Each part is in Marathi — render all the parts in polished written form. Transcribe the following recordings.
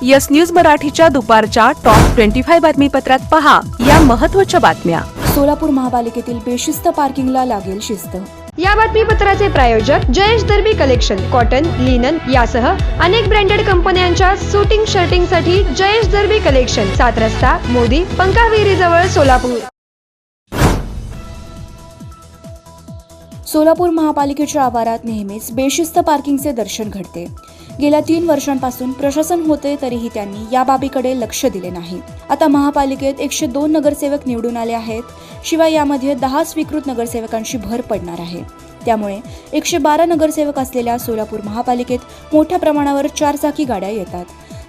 यस न्यूज मराठीच्या दुपारच्या टॉप 25 बातमीपत्रात पहा या महत्त्वाच्या बातम्या। सोलापूर महापालिकेतील बेशिस्त पार्किंगला लागेल शिस्त। या बातमीपत्राचे प्रायोजक जयेश दर्बी कलेक्शन, कॉटन, लिनन यासह अनेक ब्रँडेड कंपन्यांच्या सुटिंग शर्टिंगसाठी जयेश दर्बी कलेक्शन, 7 रस्ता मोदी पंकाविहिरी जवळ सोलापूर। सोलापूर महापालिकेच्या आवारात नेहमीच बेशिस्त पार्किंगचे दर्शन घडते। गेल्या 3 वर्षांपासून प्रशासन होते तरीही त्यांनी या बाबीकडे लक्ष दिले नाही। आता महापालिकेत 102 नगरसेवक निवडून आले आहेत, शिवाय यामध्ये 10 स्वीकृत नगरसेवकांची भर पडणार आहे। त्यामुळे 112 नगरसेवक असलेल्या सोलापूर महापालिकेत मोठ्या प्रमाणावर 4 चाकी गाड्या येतात।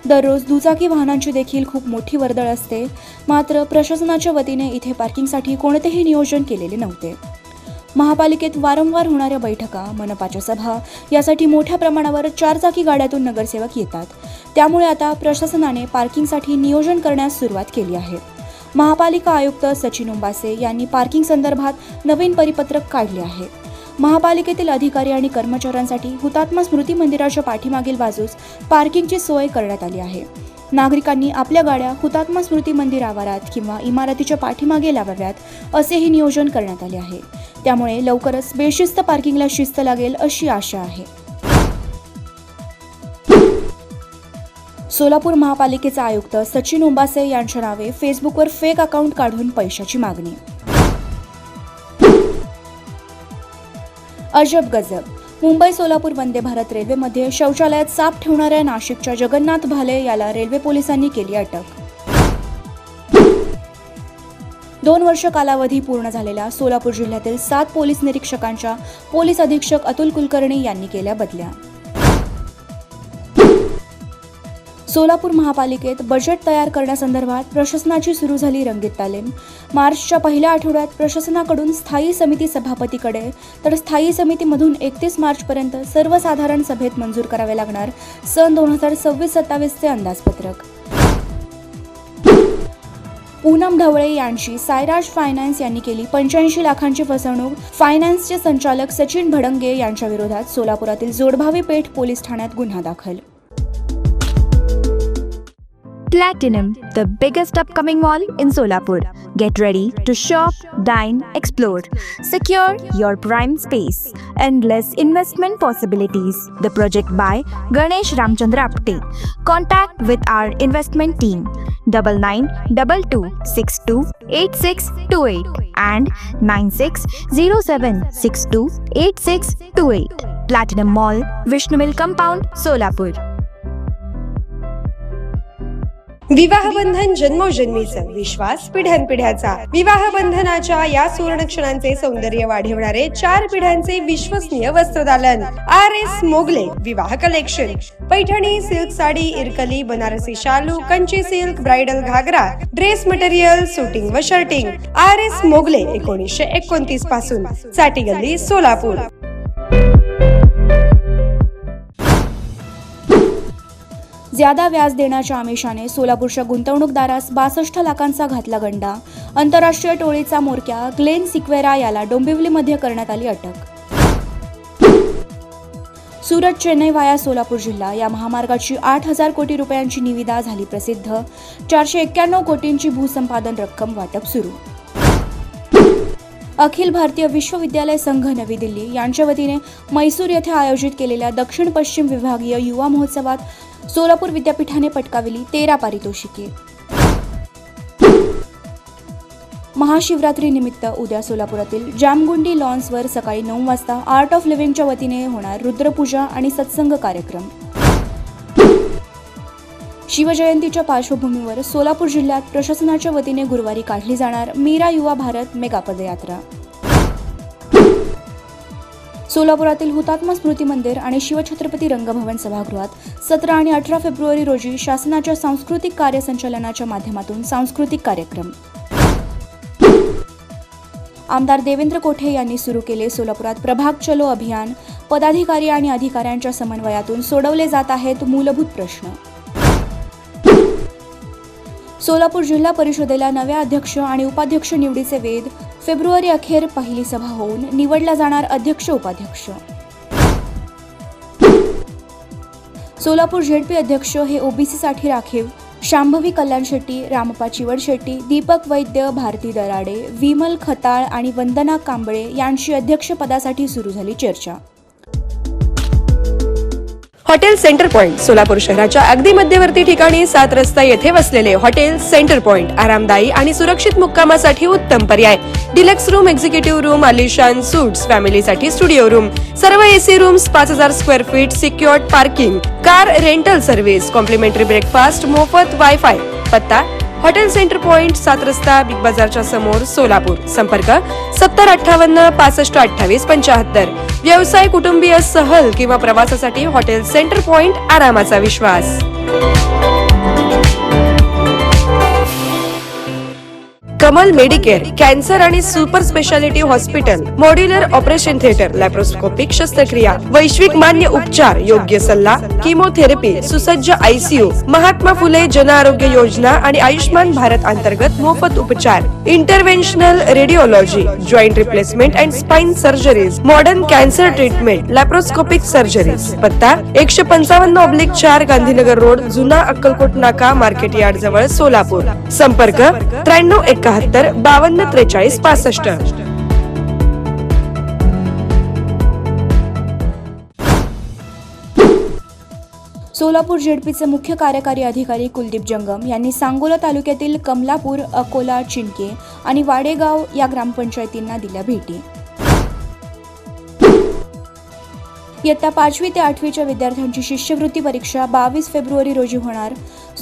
दररोज दुचाकी वाहनांची देखील खूप मोठी वर्दळ असते। मात्र प्रशासनाच्या वतीने इथे पार्किंगसाठी कोणतेही नियोजन केलेले नव्हते। महापालिकेत वारंवार होणाऱ्या बैठका, मनपाच्या सभा यासाठी मोठ्या प्रमाणावर 4 चाकी गाड्यातून नगरसेवक येतात। त्यामुळे आता प्रशासनाने पार्किंगसाठी नियोजन करण्यास सुरुवात केली आहे। महापालिका आयुक्त सचिन उंबासे यांनी पार्किंग संदर्भात नवीन परिपत्रक काढले आहे। महापालिकेतील अधिकारी आणि कर्मचाऱ्यांसाठी हुतात्मा स्मृती मंदिराच्या पाठीमागील बाजूस पार्किंगची सोय करण्यात आली आहे। नागरिकांनी आपल्या गाड्या हुतात्मा स्मृती मंदिर आवारात किंवा इमारतीच्या पाठीमागे लावाव्यात असेही नियोजन करण्यात आले आहे। त्यामुळे लवकरच बेशिस्त पार्किंगला शिस्त लागेल अशी आशा आहे। सोलापूर महापालिकेचे आयुक्त सचिन उंबासे यांच्या नावे फेसबुकवर फेक अकाउंट काढून पैशाची मागणी। अजब गजब, मुंबई सोलापूर वंदे भारत रेल्वेमध्ये शौचालयात साप ठेवणाऱ्या नाशिकच्या जगन्नाथ भाले याला रेल्वे पोलिसांनी केली अटक। 2 वर्ष कालावधी पूर्ण झालेल्या सोलापूर जिल्ह्यातील 7 पोलीस निरीक्षकांच्या पोलीस अधीक्षक अतुल कुलकर्णी यांनी केल्या बदल्या। सोलापूर महापालिकेत बजेट तयार करण्यासंदर्भात प्रशासनाची सुरू झाली रंगीत तालीम। मार्चच्या पहिल्या आठवड्यात प्रशासनाकडून स्थायी समिती सभापतीकडे तर स्थायी समितीमधून 31 मार्चपर्यंत सर्वसाधारण सभेत मंजूर करावे लागणार सन 2026-27 चे अंदाजपत्रक। पूनम ढवळे यांची सायराज फायनान्स यांनी केली 85 लाखांची फसवणूक। फायनान्सचे संचालक सचिन भडंगे यांच्या विरोधात सोलापुरातील जोडभावी पेठ पोलीस ठाण्यात गुन्हा दाखल। Platinum, the biggest upcoming mall in Solapur. Get ready to shop, dine, explore. Secure your prime space. Endless investment possibilities. The project by Ganesh Ramchandra Apte. Contact with our investment team 9922628628 and 9607628628. Platinum Mall, Vishnu Mill Compound, Solapur. विवाह बंधन जन्मोजन्मीचं, विश्वास पिढ्यानपिढ्याचा। विवाह बंधनाच्या या सुवर्ण क्षणांचे सौंदर्य वाढवणारे 4 पिढ्यांचे विश्वसनीय वस्त्रदालन RS मोगले विवाह कलेक्शन। पैठणी, सिल्क साडी, इरकली, बनारसी शालू, कंची सिल्क, ब्राइडल घागरा, ड्रेस मटेरियल, सुटिंग व शर्टिंग। RS मोगले 1929 पासून, साठी गल्ली, सोलापूर। ज्यादा व्याज देण्याच्या आमिषाने सोलापूरच्या गुंतवणूकदारास 62 लाखांचा घातला गंडा। आंतरराष्ट्रीय टोळीचा म्होरक्या ग्लेन सिक्वेरा याला डोंबिवलीमध्ये करण्यात आली अटक। सुरत चेन्नई वाया सोलापूर जिल्हा या महामार्गाची 8,000 कोटी रुपयांची निविदा झाली प्रसिद्ध। 491 कोटींची भूसंपादन रक्कम वाटप सुरू। अखिल भारतीय विश्वविद्यालय संघ नवी दिल्ली यांच्या वतीने मैसूर येथे आयोजित केलेल्या दक्षिण पश्चिम विभागीय युवा महोत्सवात सोलापूर विद्यापीठाने पटकावली 13 पारितोषिके। महाशिवरात्री निमित्त उद्या सोलापुरातील जामगुंडी लॉन्सवर सकाळी 9 वाजता आर्ट ऑफ लिव्हिंगच्या वतीने होणार रुद्रपूजा आणि सत्संग कार्यक्रम। शिवजयंतीच्या पार्श्वभूमीवर सोलापूर जिल्ह्यात प्रशासनाच्या वतीने गुरुवारी काढली जाणार मीरा युवा भारत मेगा पदयात्रा। सोलापुरातील हुतात्मा स्मृती मंदिर आणि शिवछत्रपती रंगभवन सभागृहात 17 आणि 18 फेब्रुवारी रोजी शासनाच्या सांस्कृतिक कार्य संचालनाच्या माध्यमातून सांस्कृतिक कार्यक्रम। आमदार देवेंद्र कोठे यांनी सुरू केले सोलापुरात प्रभाग चलो अभियान। पदाधिकारी आणि अधिकाऱ्यांच्या समन्वयातून सोडवले जात आहेत मूलभूत प्रश्न। सोलापूर जिल्हा परिषदेला नव्या अध्यक्ष आणि उपाध्यक्ष निवडीचे वेध। फेब्रुवारी अखेर पहिली सभा होऊन निवडला जाणार अध्यक्ष उपाध्यक्ष। सोलापूर झेडपी अध्यक्ष हे ओबीसीसाठी राखीव शांभवी कल्याण शेट्टी, रामप्पा चिवड शेट्टी, दीपक वैद्य, भारती दराडे, विमल खताळ आणि वंदना कांबळे यांची अध्यक्षपदासाठी सुरू झाली चर्चा. हॉटेल सेंटर पॉइंट सोलापूर शहराच्या अगदी मध्यवर्ती ठिकाणी 7 रस्ता येथे वसलेले हॉटेल सेंटर पॉइंट आरामदायी आणि सुरक्षित मुक्कामासाठी उत्तम पर्याय. डिलक्स रूम, एक्झिक्युटिव्ह रूम, आलिशान सूट्स, फॅमिलीसाठी स्टुडिओ रूम, सर्व AC rooms, 5000 square feet, secured parking, car rental service, complimentary breakfast, मोफत वायफाय. पत्ता हॉटेल सेंटर पॉइंट, 7 रस्ता, बिग बाजारच्या समोर, सोलापूर. संपर्क 7058 65 28 75. व्यवसाय, कुटुंबीय, सहल किंवा प्रवासासाठी हॉटेल सेंटर पॉइंट, आरामाचा विश्वास. कमल मेडिकेअर, कॅन्सर आणि super speciality hospital, modular operation theatre, laparoscopic शस्त्रक्रिया, वैश्विक मान्य उपचार, योग्य सल्ला, किमोथेरपी, सुसज्ज आयसीयू, महात्मा फुले जन आरोग्य योजना आणि आयुष्मान भारत अंतर्गत मोफत उपचार, interventional radiology, joint replacement and spine surgeries, modern cancer treatment, laparoscopic surgeries. पत्ता 155/4 गांधीनगर रोड, जुना अक्कलकोट नाका, मार्केट यार्ड जवळ, सोलापूर. संपर्क 9371 52 43 65. सोलापूर झेडपीचे मुख्य कार्यकारी अधिकारी कुलदीप जंगम यांनी सांगोला तालुक्यातील कमलापूर, अकोला, चिंके आणि वाडेगाव या ग्रामपंचायतींना दिल्या भेटी. इयत्ता 5वी ते 8वीच्या विद्यार्थ्यांची शिष्यवृत्ती परीक्षा 22 फेब्रुवारी रोजी होणार.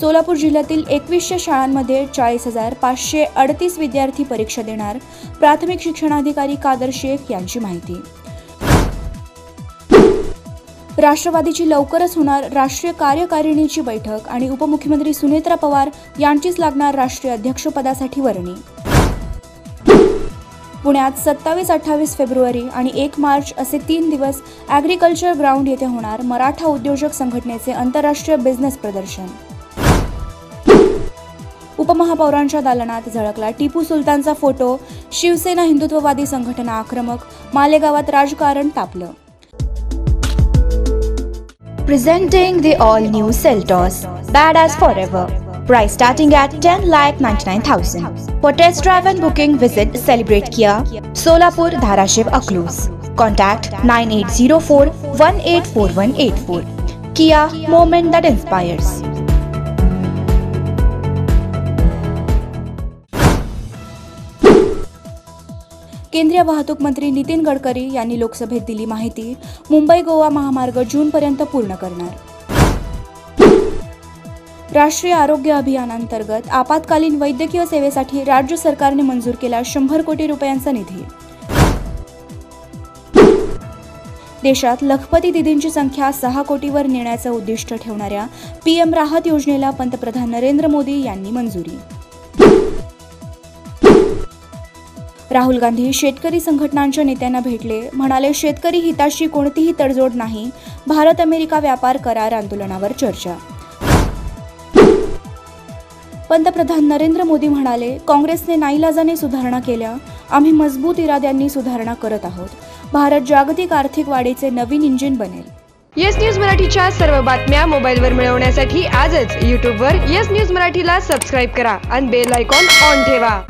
सोलापूर जिल्ह्यातील 2100 शाळांमध्ये 40,538 विद्यार्थी परीक्षा देणार. प्राथमिक शिक्षणाधिकारी कादर शेख यांची माहिती. राष्ट्रवादीची लवकरच होणार राष्ट्रीय कार्यकारिणीची बैठक आणि उपमुख्यमंत्री सुनेत्रा पवार यांचीच लागणार राष्ट्रीय अध्यक्षपदासाठी वर्णी. पुण्यात 27-28 फेब्रुवारी आणि 1 मार्च असे 3 दिवस ॲग्रिकल्चर ग्राउंड येथे होणार मराठा उद्योजक संघटनेचे आंतरराष्ट्रीय बिझनेस प्रदर्शन. उपमहापौरांच्या दालनात झळकला टिपू सुलतानचा फोटो. शिवसेना हिंदुत्ववादी संघटना आक्रमक. मालेगावात राजकारण तापलं. Presenting the all-new Seltos, badass forever. Price starting at 10,99,000. For test drive and booking, visit Celebrate Kia, Solapur, Dharashiv, Aklus. Contact 9804-184184. Kia, moment that inspires. केंद्रीय वाहतूक मंत्री नितीन गडकरी यांनी लोकसभेत दिली माहिती. मुंबई गोवा महामार्ग जूनपर्यंत पूर्ण करणार. राष्ट्रीय आरोग्य अभियानांतर्गत आपत्कालीन वैद्यकीय सेवेसाठी राज्य सरकारने मंजूर केला 100 कोटी रुपयांचा निधी. देशात लखपती दिदींची संख्या 6 कोटीवर नेण्याचं उद्दिष्ट ठेवणाऱ्या PM राहत योजनेला पंतप्रधान नरेंद्र मोदी यांनी मंजुरी. राहुल गांधी शेतकरी संघटनांच्या नेत्यांना भेटले. म्हणाले, शेतकरी हिताशी कोणतीही तडजोड नाही. भारत अमेरिका व्यापार करार आंदोलनावर चर्चा. पंतप्रधान नरेंद्र मोदी म्हणाले, काँग्रेसने नाईलाजाने सुधारणा केल्या. आम्ही मजबूत इराद्यांनी सुधारणा करत आहोत. भारत जागतिक आर्थिक वाढीचे नवीन इंजिन बनेल. येस न्यूज मराठीच्या सर्व बातम्या मोबाईलवर मिळवण्यासाठी आजच YouTubeवर येस न्यूज मराठीला सबस्क्राईब करा आणि बेल आयकॉन ऑन ठेवा.